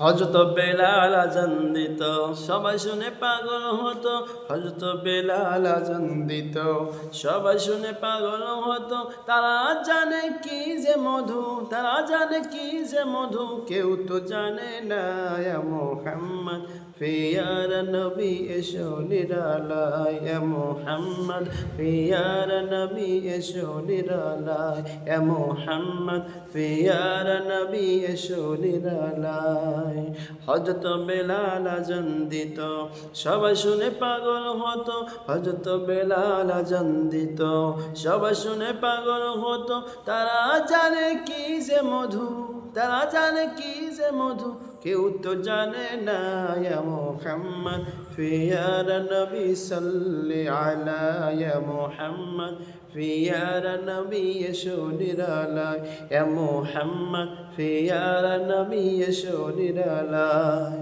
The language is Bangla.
হযরত বেলাল আযান দিত, সবাই শুনে পাগল হতো। হযরত বেলাল আযান দিত, সবাই শুনে পাগল হতো। তারা জানে কি যে মধু, তারা জানে কি যে মধু, কেউ তো জানে না। ইয়া মুহাম্মদ পিয়ার নবী এসো নিরালায়, ইয়া মুহাম্মদ পিয়ার নবী এসো নিরালায়, ইয়া মুহাম্মদ পিয়ার নবী এসো নিরালায়। হযরত বেলাল আযান দিত, সবাই শুনে পাগল হতো। হযরত বেলাল আযান দিত, সবাই শুনে পাগল হতো। তারা জানে কি যে মধু, তারা জানে কি যে মধু, কেউ তো জানে না। ইয়া মুহাম্মদ পিয়ার নবী সাল্লি আলা, ইয়া মুহাম্মদ পিয়ার নবী এসো নিরালায়, ইয়া মুহাম্মদ পিয়ার নবী এসো নিরালায়।